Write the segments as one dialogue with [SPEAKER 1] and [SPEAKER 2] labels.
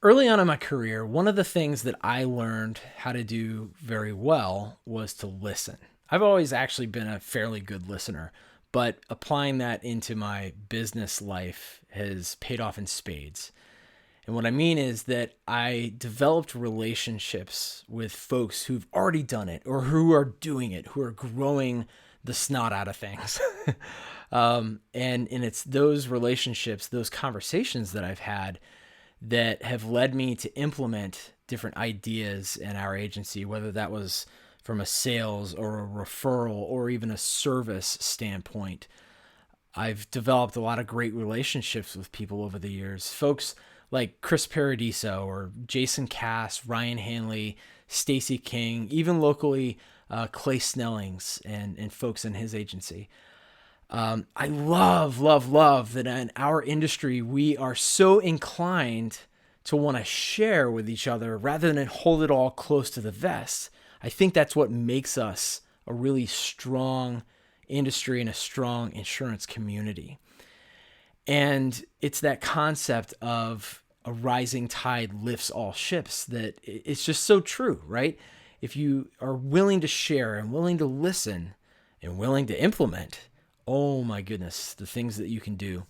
[SPEAKER 1] Early on in my career, one of the things that I learned how to do very well was to listen. I've always actually been a fairly good listener, but applying that into my business life has paid off in spades. And what I mean is that I developed relationships with folks who've already done it or who are doing it, who are growing the snot out of things. And it's those relationships, those conversations that I've had that have led me to implement different ideas in our agency, whether that was from a sales or a referral or even a service standpoint. I've developed a lot of great relationships with people over the years. Folks like Chris Paradiso or Jason Cass, Ryan Hanley, Stacy King, even locally, Clay Snellings and folks in his agency. I love that in our industry, we are so inclined to want to share with each other rather than hold it all close to the vest. I think that's what makes us a really strong industry and a strong insurance community. And it's that concept of a rising tide lifts all ships that it's just so true, right? If you are willing to share and willing to listen and willing to implement, oh my goodness, the things that you can do.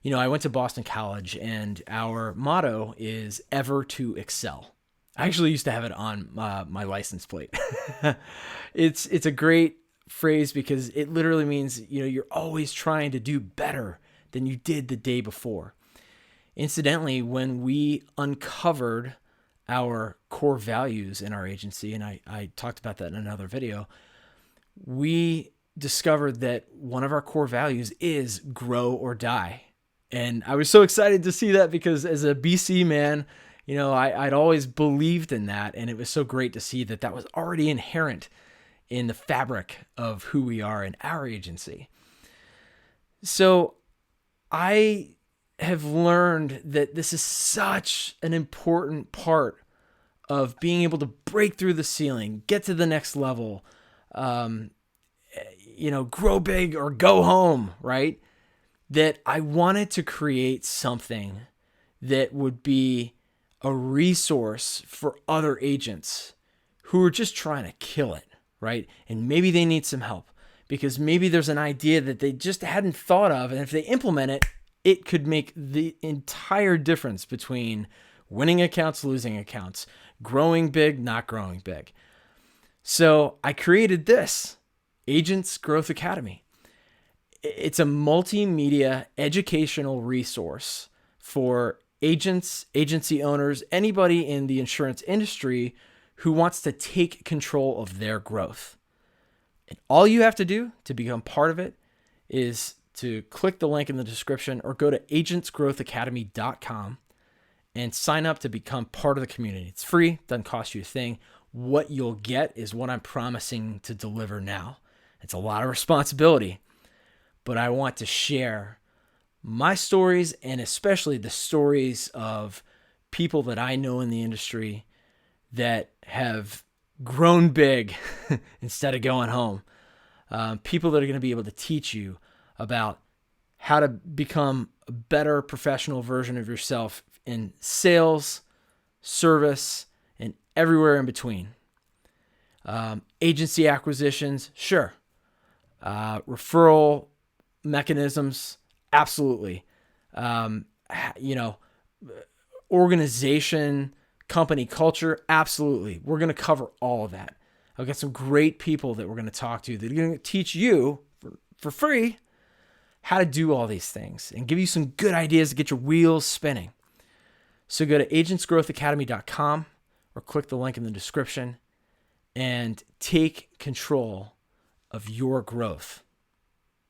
[SPEAKER 1] You know, I went to Boston College and our motto is ever to excel. I actually used to have it on my license plate. It's a great phrase because it literally means, you're always trying to do better than you did the day before. Incidentally, when we uncovered our core values in our agency, and I talked about that in another video, we discovered that one of our core values is grow or die. And I was so excited to see that because as a BC man, I'd always believed in that. And it was so great to see that that was already inherent in the fabric of who we are in our agency. So I have learned that this is such an important part of being able to break through the ceiling, get to the next level, grow big or go home, right? That I wanted to create something that would be a resource for other agents who are just trying to kill it, right? And maybe they need some help because maybe there's an idea that they just hadn't thought of. And if they implement it, it could make the entire difference between winning accounts, losing accounts, growing big, not growing big. So I created this Agents Growth Academy. It's a multimedia educational resource for agents, agency owners, anybody in the insurance industry who wants to take control of their growth. And all you have to do to become part of it is to click the link in the description or go to agentsgrowthacademy.com and sign up to become part of the community. It's free, doesn't cost you a thing. What you'll get is what I'm promising to deliver now. It's a lot of responsibility, but I want to share my stories and especially the stories of people that I know in the industry that have grown big instead of going home. People that are going to be able to teach you about how to become a better professional version of yourself in sales, service, and everywhere in between. Agency acquisitions, sure. Referral mechanisms, absolutely. Organization, company culture, absolutely. We're going to cover all of that. I've got some great people that we're going to talk to that are going to teach you for free how to do all these things and give you some good ideas to get your wheels spinning. So go to agentsgrowthacademy.com or click the link in the description and take control of your growth.